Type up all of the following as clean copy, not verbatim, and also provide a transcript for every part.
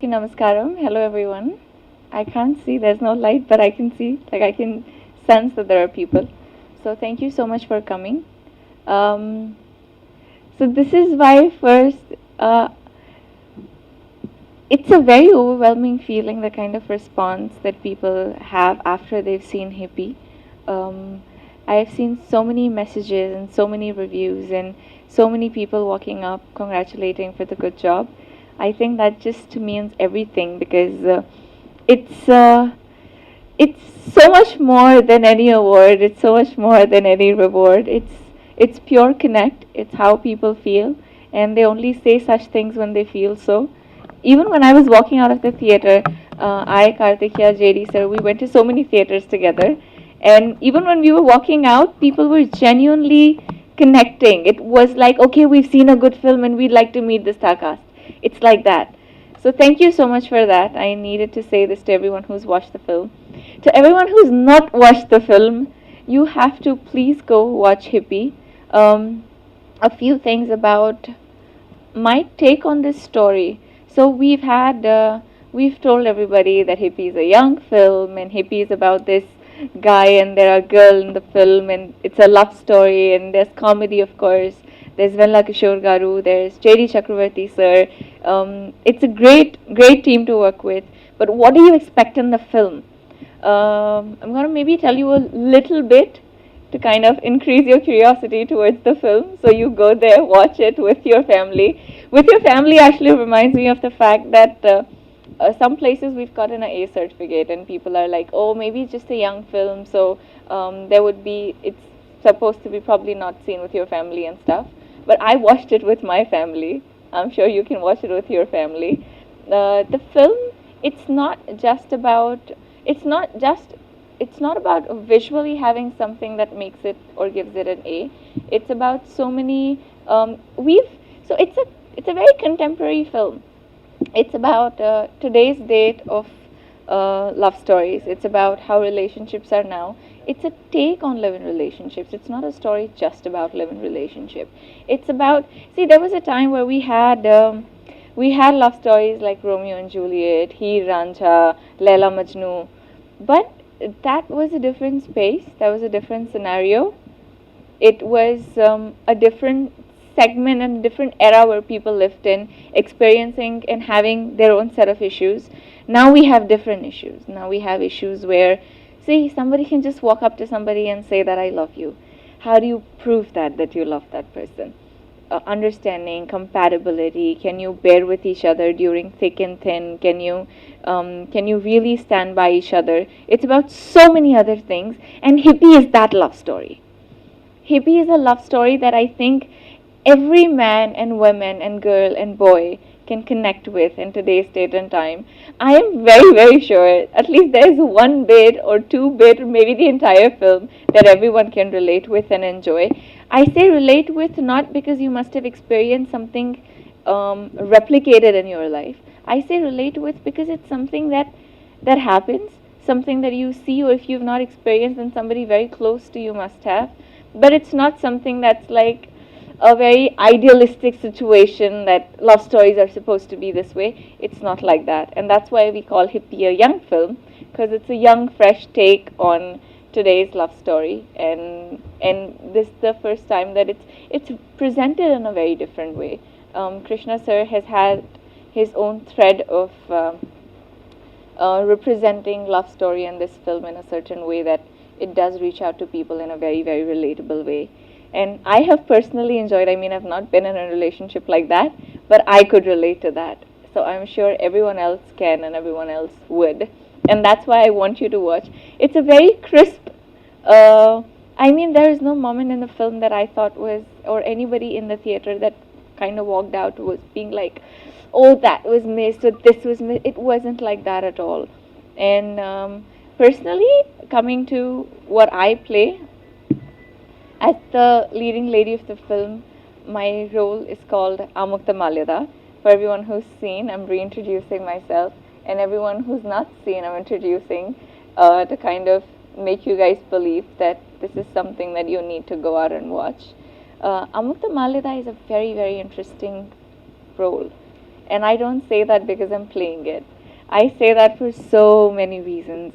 namaskaram. Hello, everyone. I can't see, there's no light, but I can see, I can sense that there are people. So, thank you so much for coming. Um, so, this is why, first, uh, it's a very overwhelming feeling, the kind of response that people have after they've seen Hippi. Um, I've seen so many messages and so many reviews and so many people walking up congratulating for the good job. I think that just means everything because it's uh, it's so much more than any award. It's so much more than any reward. It's pure connect. It's how people feel, and they only say such things when they feel so. Even when I was walking out of the theater, Karthikya, JD sir, we went to so many theaters together, and even when we were walking out, people were genuinely connecting. It was like, okay, we've seen a good film and we'd like to meet the star cast. It's like that. So thank you so much for that. I needed to say this to everyone who's watched the film. To everyone who's not watched the film, you have to please go watch Hippi. Um, a few things about my take on this story. So we've told everybody that Hippi is a young film, and Hippi is about this guy and there are girl in the film, and it's a love story, and there's comedy, of course. There's Venla Kishore Garu, there's JD Chakravarti sir. It's a great team to work with. But what do you expect in the film? I'm gonna maybe tell you a little bit to kind of increase your curiosity towards the film. So you go there, watch it with your family. With your family actually reminds me of the fact that some places we've gotten an A certificate, and people are like, oh, maybe it's just a young film, so it's supposed to be probably not seen with your family and stuff. But I watched it with my family. I'm sure you can watch it with your family. The film, it's not just about, it's not just it's not about visually having something that makes it or gives it an A. It's about so many. We've so it's a very contemporary film. It's about today's date of love stories. It's about how relationships are now. It's a take on live-in relationships. It's not a story just about live-in relationship. It's about, see, there was a time where we had love stories like Romeo and Juliet, Heer Ranjha, Laila Majnu, but that was a different space. That was a different scenario. It was a different segment and different era where people lived in, experiencing and having their own set of issues. Now we have different issues. Now we have issues where, see, somebody can just walk up to somebody and say that I love you. How do you prove that you love that person? Understanding, compatibility. Can you bear with each other during thick and thin? Can you really stand by each other? It's about so many other things, and Hippi is that love story. Hippi is a love story that I think every man and woman and girl and boy can connect with in today's date and time. I am very sure at least there is one bit or two bit, or maybe the entire film, that everyone can relate with and enjoy. I say relate with not because you must have experienced something replicated in your life. I say relate with because it's something that happens, something that you see, or if you've not experienced, then somebody very close to you must have. But it's not something that's like a very idealistic situation that love stories are supposed to be this way. It's not like that, and that's why we call Hippi a young film, because it's a young, fresh take on today's love story, and this is the first time that it's presented in a very different way. Krishna sir has had his own thread of representing love story in this film in a certain way that it does reach out to people in a very relatable way. And I have personally enjoyed, I mean, I've not been in a relationship like that, but I could relate to that. So I'm sure everyone else can and everyone else would. And that's why I want you to watch. It's a very crisp, I mean, there is no moment in the film that I thought was, or anybody in the theater that kind of walked out was being like, oh, that was missed, or this was missed. It wasn't like that at all. And personally, coming to what I play, as the leading lady of the film, my role is called Amukta Malyada. For everyone who's seen, I'm reintroducing myself, and everyone who's not seen, I'm introducing to kind of make you guys believe that this is something that you need to go out and watch. Amukta Malyada is a very interesting role, And I don't say that because I'm playing it. I say that for so many reasons.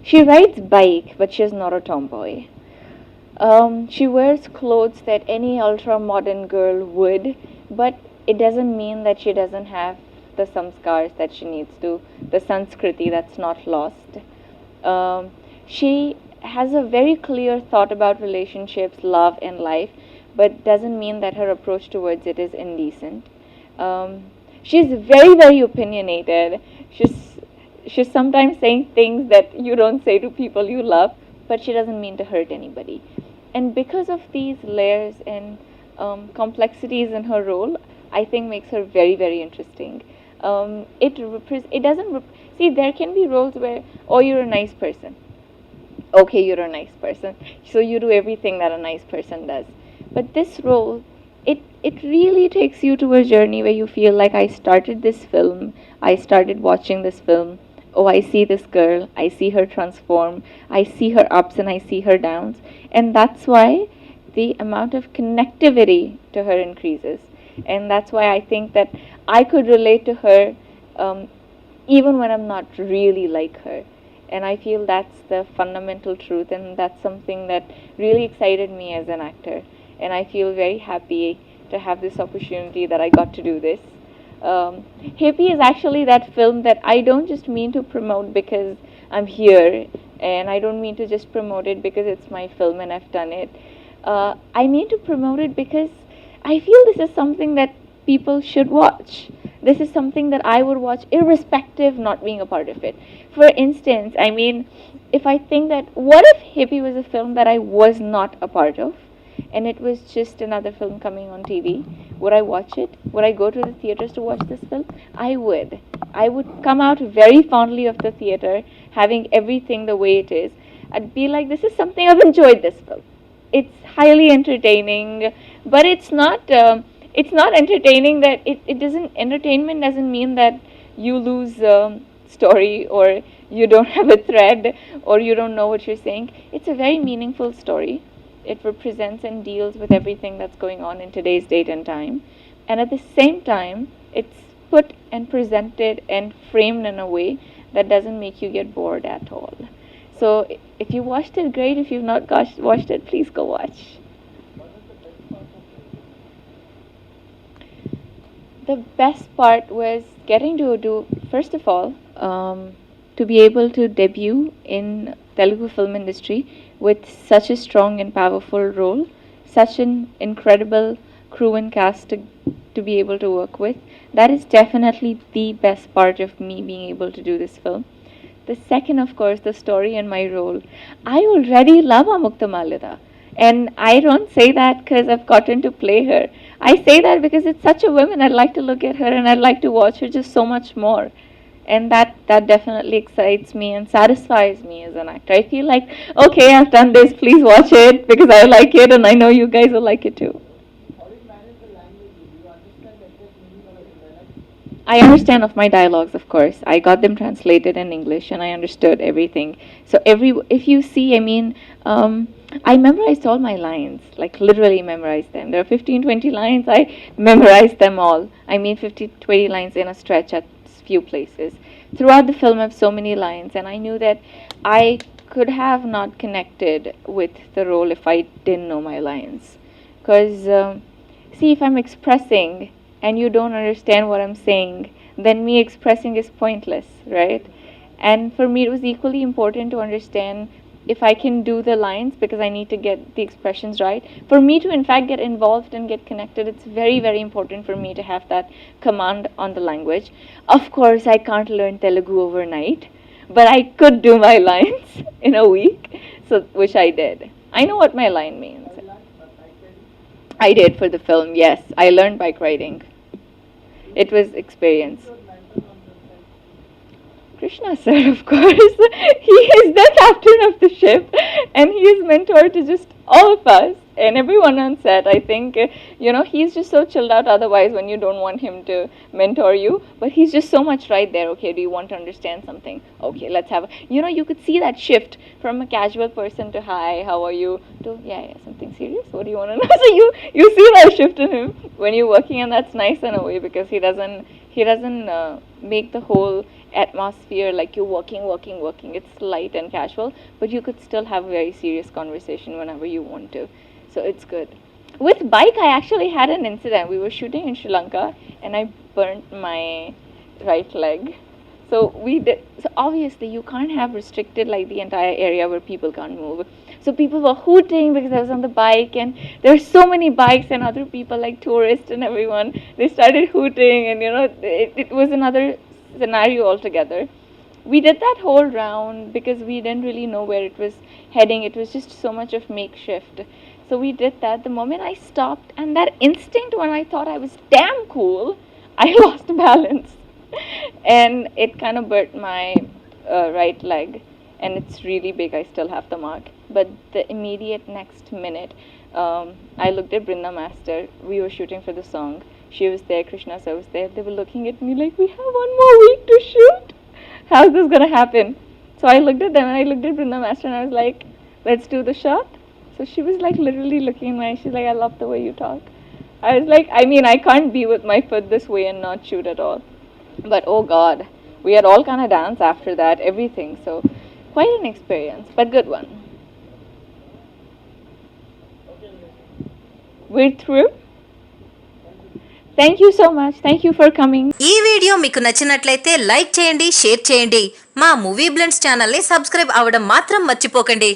She rides bike, but she's not a tomboy. She wears clothes that any ultra modern girl would, but it doesn't mean that she doesn't have the samskars that she needs to, the sanskriti that's not lost. She has a very clear thought about relationships, love, and life, but doesn't mean that her approach towards it is indecent. Um, she's very, very opinionated. She's she's sometimes saying things that you don't say to people you love, but she doesn't mean to hurt anybody. And because of these layers and complexities in her role, I think makes her very, very interesting. It doesn't see, there can be roles where, oh, you're a nice person, okay, you're a nice person, so you do everything that a nice person does. But this role, it really takes you to a journey where you feel like, I started watching this film, oh, I see this girl, I see her transform, I see her ups and I see her downs. And that's why the amount of connectivity to her increases. And that's why I think that I could relate to her, um, even when I'm not really like her. And I feel that's the fundamental truth, and that's something that really excited me as an actor. And I feel very happy to have this opportunity that I got to do this. Hippi is actually that film that I don't just mean to promote because I'm here, and I don't mean to just promote it because it's my film and I've done it. I mean to promote it because I feel this is something that people should watch. This is something that I would watch irrespective not being a part of it. For instance, I mean, if I think that, what if Hippie was a film that I was not a part of, and it was just another film coming on TV, would I watch it? Would I go to the theaters to watch this film? I would. I would come out very fondly of the theater, having everything the way it is. I'd be like, this is something, I've enjoyed this film. It's highly entertaining, but it's not entertaining that it doesn't, entertainment doesn't mean that you lose story, or you don't have a thread, or you don't know what you're saying. It's a very meaningful story. It represents and deals with everything that's going on in today's date and time. And at the same time, it's put and presented and framed in a way that doesn't make you get bored at all. So if you watched it, great. If you've not watched it, please go watch. The best part was getting to do, first of all, to be able to debut in Telugu film industry with such a strong and powerful role, such an incredible crew and cast to be able to work with. That is definitely the best part of me being able to do this film. The second, of course, the story and my role. I already love Amukta Malida. And I don't say that because I've gotten to play her. I say that because it's such a woman. I'd like to look at her and I'd like to watch her just so much more. And that definitely excites me and satisfies me as an actor. I feel like, okay, I've done this, please watch it because I like it and I know you guys will like it too. I understand of my dialogues, of course. I got them translated in English, and I understood everything. So if you see, I mean, I memorized all my lines, like literally memorized them. There are 15, 20 lines. I memorized them all. I mean, 50, 20 lines in a stretch at few places. Throughout the film, I have so many lines, and I knew that I could have not connected with the role if I didn't know my lines. Because, see, if I'm expressing and you don't understand what I'm saying, then me expressing is pointless, right? And for me, it was equally important to understand if I can do the lines because I need to get the expressions right. For me to, in fact, get involved and get connected, it's very, very important for me to have that command on the language. Of course, I can't learn Telugu overnight, but I could do my lines in a week, so which I did. I know what my line means. I did for the film, yes. I learned bike riding. It was experience. Krishna sir, of course. He is the captain of the ship and he is mentor to just all of us. and everyone on set. I think, he's just so chilled out otherwise when you don't want him to mentor you. But he's just so much right there. Okay, do you want to understand something? Okay, let's have you could see that shift from a casual person to hi, how are you, to yeah, something serious. What do you want to know? So you see that shift in him when you're working, and that's nice in a way because he doesn't make the whole atmosphere like you're working. It's light and casual, but you could still have a very serious conversation whenever you want to. So it's good. With bike, I actually had an incident. We were shooting in Sri Lanka, and I burnt my right leg. So we did. So obviously, you can't have restricted like the entire area where people can't move. So people were hooting because I was on the bike, and there were so many bikes and other people like tourists and everyone. They started hooting, and it was another scenario altogether. We did that whole round because we didn't really know where it was heading. It was just so much of makeshift. So we did that. The moment I stopped, and that instinct when I thought I was damn cool, I lost balance. And it kind of burnt my right leg. And it's really big. I still have the mark. But the immediate next minute, I looked at Brinda Master. We were shooting for the song. She was there, Krishna sir was there. They were looking at me like, we have one more week to shoot. How's this gonna happen? So I looked at them and I looked at Brinda Master and I was like, let's do the shot. So she was like literally looking at me. She's like, I love the way you talk. I was like, I can't be with my foot this way and not shoot at all. But oh God, we had all kind of dance after that, everything. So quite an experience, but good one. We're through. Thank you so much. Thank you for coming. ఈ video మీకు నచ్చినట్లయితే like చేయండి, share చేయండి. మా movie blends ఛానల్ని subscribe అవ్వడం మాత్రం మర్చిపోకండి.